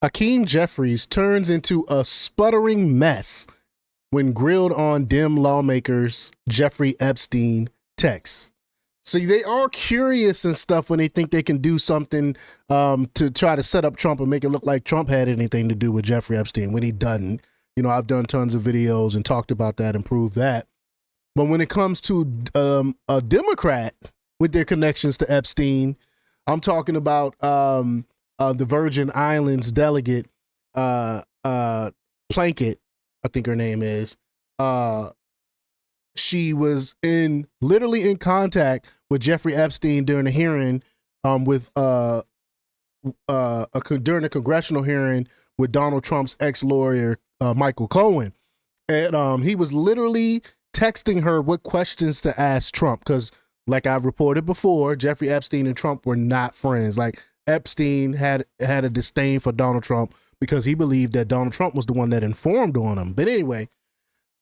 Hakeem Jeffries turns into a sputtering mess when grilled on Dem lawmakers Jeffrey Epstein texts. So they are curious and stuff when they think they can do something to try to set up Trump and make it look like Trump had anything to do with Jeffrey Epstein when he doesn't. You know, I've done tons of videos and talked about that and proved that. But when it comes to a Democrat with their connections to Epstein, I'm talking about the Virgin Islands delegate, Plankett, I think her name is. She was literally in contact with Jeffrey Epstein during a hearing during a congressional hearing with Donald Trump's ex-lawyer, Michael Cohen. And he was literally texting her what questions to ask Trump because, like I've reported before, Jeffrey Epstein and Trump were not friends. Like, Epstein had a disdain for Donald Trump because he believed that Donald Trump was the one that informed on him. But anyway,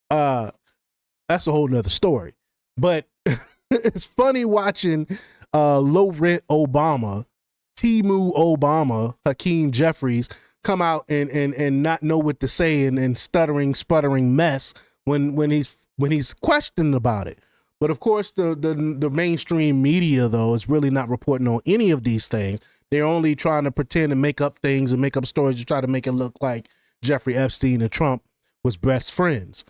that's a whole nother story. But it's funny watching low rent Obama, Timu Obama, Hakeem Jeffries come out and not know what to say and sputtering mess when he's questioned about it. But of course, the mainstream media, though, is really not reporting on any of these things. They're only trying to pretend and make up things and make up stories to try to make it look like Jeffrey Epstein and Trump was best friends.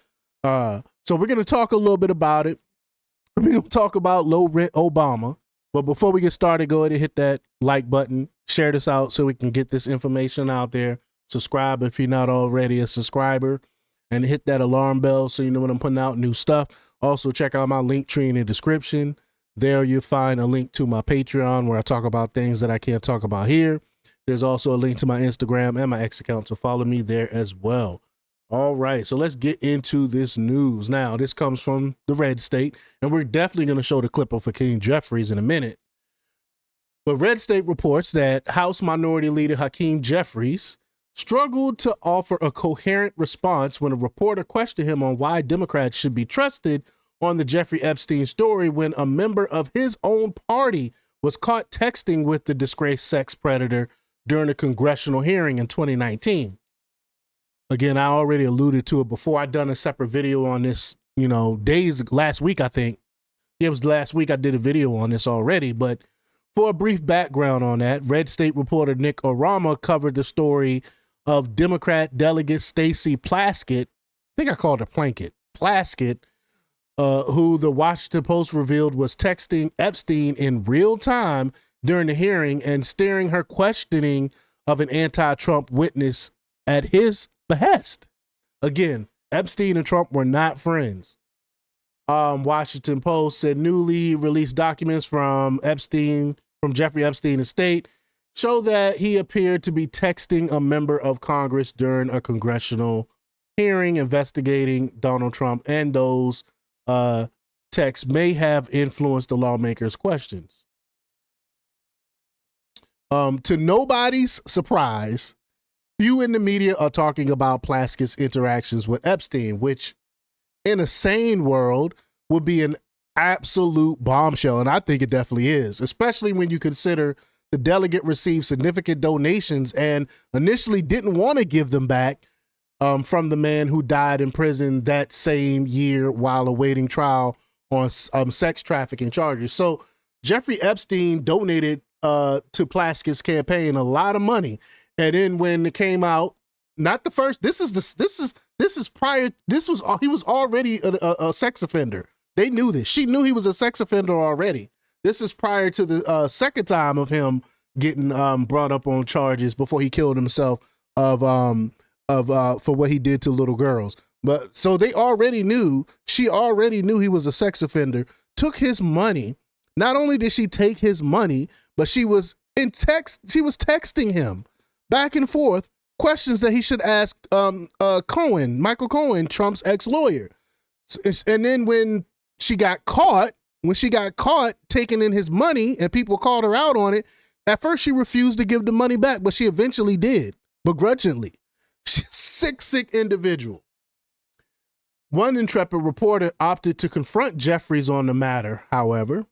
So we're going to talk a little bit about it. We're going to talk about low rent Obama. But before we get started, go ahead and hit that like button. Share this out so we can get this information out there. Subscribe if you're not already a subscriber. And hit that alarm bell so you know when I'm putting out new stuff. Also, check out my link tree in the description. There you'll find a link to my Patreon where I talk about things that I can't talk about here. There's also a link to my Instagram and my X account, so follow me there as well. All right, so let's get into this news. Now, this comes from the red state, and we're definitely going to show the clip of Hakeem Jeffries in a minute. But red state reports that House Minority Leader Hakeem Jeffries struggled to offer a coherent response when a reporter questioned him on why Democrats should be trusted on the Jeffrey Epstein story when a member of his own party was caught texting with the disgraced sex predator during a congressional hearing in 2019. Again, I already alluded to it before. I'd done a separate video on this, last week, I think. Yeah, it was last week I did a video on this already, but for a brief background on that, Red State reporter Nick Orama covered the story of Democrat delegate Stacey Plaskett. I think I called her Plaskett, who the Washington Post revealed was texting Epstein in real time during the hearing and steering her questioning of an anti-Trump witness at his behest. Again, Epstein and Trump were not friends. Washington Post said newly released documents from Jeffrey Epstein's estate show that he appeared to be texting a member of Congress during a congressional hearing investigating Donald Trump, and those texts may have influenced the lawmakers' questions. To nobody's surprise, few in the media are talking about Plaskett's interactions with Epstein, which in a sane world would be an absolute bombshell. And I think it definitely is, especially when you consider the delegate received significant donations and initially didn't want to give them back from the man who died in prison that same year while awaiting trial on sex trafficking charges. So Jeffrey Epstein donated to Plaskett's campaign a lot of money. And then when it came out, not the first, he was already a sex offender. They knew this. She knew he was a sex offender already. This is prior to the second time of him getting brought up on charges before he killed himself for what he did to little girls. But so they already knew, she already knew he was a sex offender, took his money. Not only did she take his money, but she was texting him back and forth questions that he should ask Michael Cohen, Trump's ex-lawyer. And then when she got caught taking in his money and people called her out on it, at first she refused to give the money back, but she eventually did, begrudgingly. She's a sick individual. One intrepid reporter opted to confront Jeffries on the matter, however.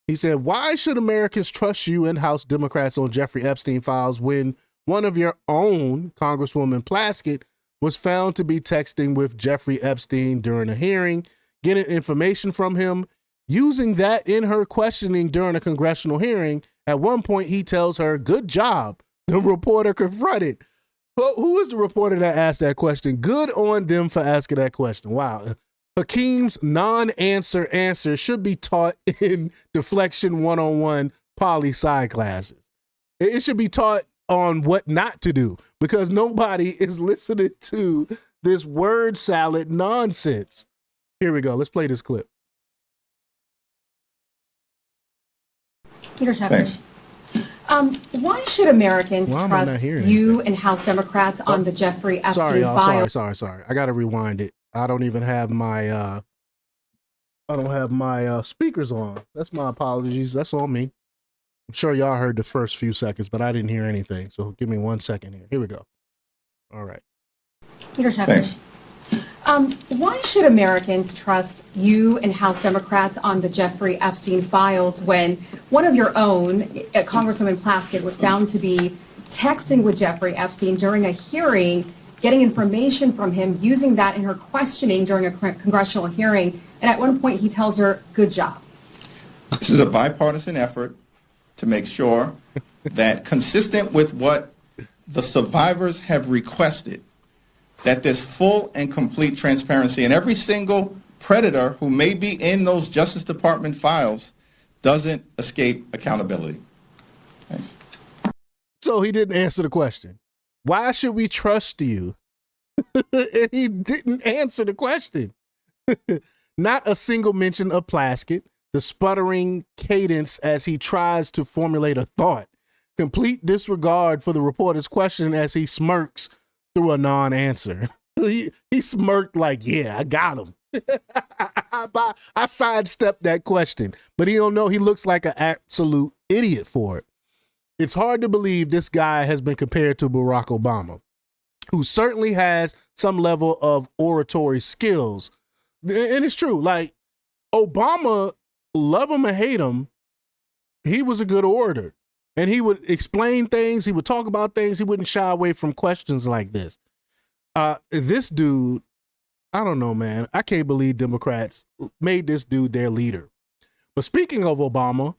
He said, "Why should Americans trust you and House Democrats on Jeffrey Epstein files when one of your own, Congresswoman Plaskett, was found to be texting with Jeffrey Epstein during a hearing, getting information from him, using that in her questioning during a congressional hearing. At one point, he tells her, "Good job." The reporter confronted. Who is the reporter that asked that question? Good on them for asking that question. Wow. Hakeem's non-answer answer should be taught in deflection 101 poli-sci classes. It should be taught on what not to do because nobody is listening to this word salad nonsense. Here we go. Let's play this clip. Thanks. Why should Americans trust you and House Democrats on the Jeffrey Epstein file? Sorry. I got to rewind it. I don't even have my speakers on. That's my apologies. That's on me. I'm sure y'all heard the first few seconds, but I didn't hear anything. So give me 1 second here. Here we go. All right. Thanks. Why should Americans trust you and House Democrats on the Jeffrey Epstein files when one of your own, Congresswoman Plaskett, was found to be texting with Jeffrey Epstein during a hearing, getting information from him, using that in her questioning during a congressional hearing, and at one point he tells her, "Good job." This is a bipartisan effort to make sure that, consistent with what the survivors have requested, that there's full and complete transparency, and every single predator who may be in those Justice Department files doesn't escape accountability. Thanks. So he didn't answer the question. Why should we trust you? And he didn't answer the question. Not a single mention of Plaskett, the sputtering cadence as he tries to formulate a thought, complete disregard for the reporter's question as he smirks through a non-answer. He smirked like, yeah, I got him. I sidestepped that question, but he don't know. He looks like an absolute idiot for it. It's hard to believe this guy has been compared to Barack Obama, who certainly has some level of oratory skills. And it's true. Like, Obama, love him or hate him, he was a good orator. And he would explain things. He would talk about things. He wouldn't shy away from questions like this. This dude, I don't know, man. I can't believe Democrats made this dude their leader. But speaking of Obama,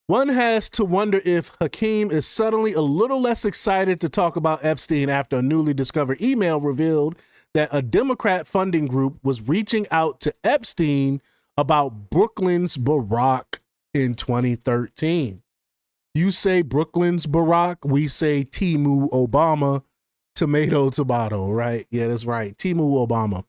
one has to wonder if Hakeem is suddenly a little less excited to talk about Epstein after a newly discovered email revealed that a Democrat funding group was reaching out to Epstein about Brooklyn's Barack in 2013. You say Brooklyn's Barack, we say Timu Obama, tomato, right? Yeah, that's right. Timu Obama.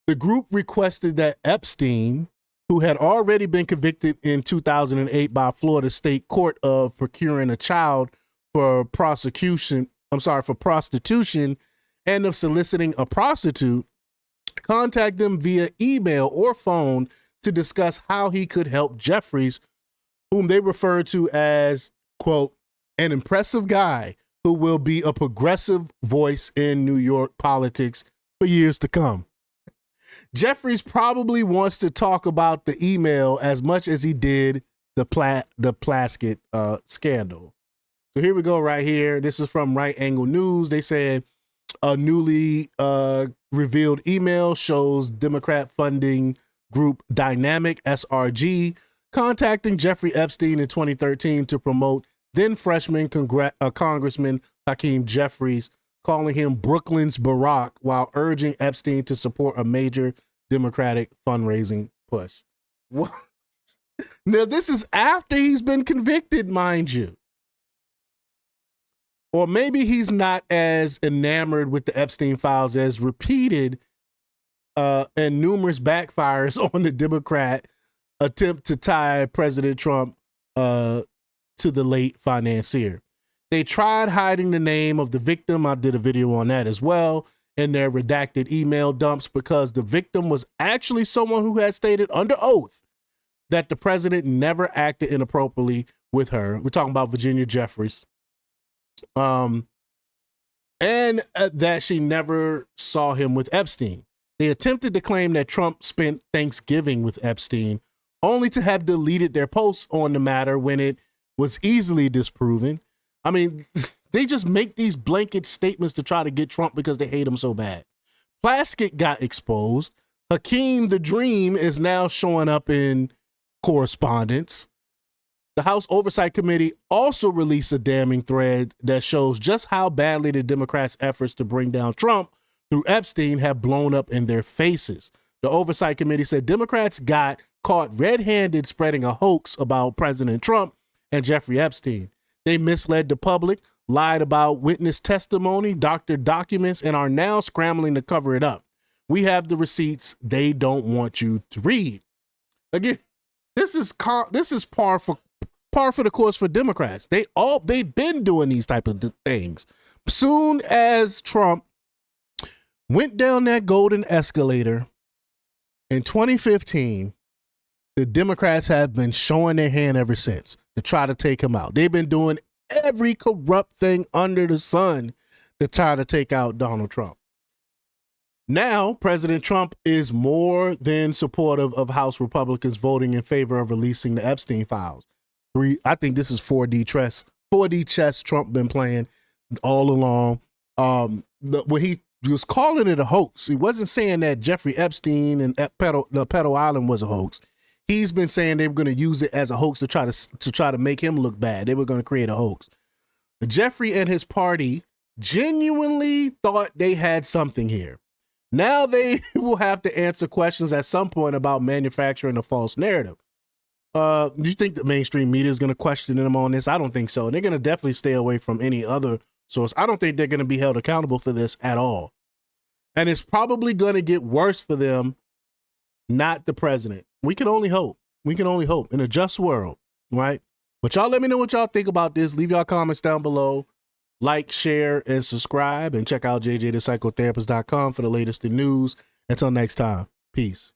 The group requested that Epstein, who had already been convicted in 2008 by Florida State Court of procuring a child for prostitution and of soliciting a prostitute, contact them via email or phone to discuss how he could help Jeffries, whom they refer to as, quote, an impressive guy who will be a progressive voice in New York politics for years to come. Jeffries probably wants to talk about the email as much as he did the Plaskett scandal. So here we go right here. This is from Right Angle News. They said a newly revealed email shows Democrat funding group Dynamic SRG contacting Jeffrey Epstein in 2013 to promote then freshman Congressman Hakeem Jeffries, calling him Brooklyn's Barack while urging Epstein to support a major Democratic fundraising push. What? Now, this is after he's been convicted, mind you. Or maybe he's not as enamored with the Epstein files as repeated and numerous backfires on the Democrat attempt to tie President Trump to the late financier. They tried hiding the name of the victim. I did a video on that as well in their redacted email dumps because the victim was actually someone who had stated under oath that the president never acted inappropriately with her. We're talking about Virginia Jeffries. And that she never saw him with Epstein. They attempted to claim that Trump spent Thanksgiving with Epstein, only to have deleted their posts on the matter when it was easily disproven. I mean, They just make these blanket statements to try to get Trump because they hate him so bad. Plaskett got exposed. Hakeem the Dream is now showing up in correspondence. The House Oversight Committee also released a damning thread that shows just how badly the Democrats' efforts to bring down Trump through Epstein have blown up in their faces. The Oversight Committee said Democrats got caught red-handed spreading a hoax about President Trump and Jeffrey Epstein. They misled the public, lied about witness testimony, doctored documents, and are now scrambling to cover it up. We have the receipts they don't want you to read. Again, this is par for the course for Democrats. They've been doing these type of things. Soon as Trump went down that golden escalator in 2015, the Democrats have been showing their hand ever since to try to take him out. They've been doing every corrupt thing under the sun to try to take out Donald Trump. Now, President Trump is more than supportive of House Republicans voting in favor of releasing the Epstein files. I think this is 4D chess Trump been playing all along. When he was calling it a hoax, he wasn't saying that Jeffrey Epstein and Pedo Island was a hoax. He's been saying they were going to use it as a hoax to try to make him look bad. They were going to create a hoax. Jeffrey and his party genuinely thought they had something here. Now they will have to answer questions at some point about manufacturing a false narrative. Do you think the mainstream media is going to question them on this? I don't think so. They're going to definitely stay away from any other source. I don't think they're going to be held accountable for this at all. And it's probably going to get worse for them, not the president. We can only hope. We can only hope in a just world, right? But y'all let me know what y'all think about this. Leave y'all comments down below. Like, share, and subscribe. And check out jjthepsychotherapist.com for the latest in news. Until next time, peace.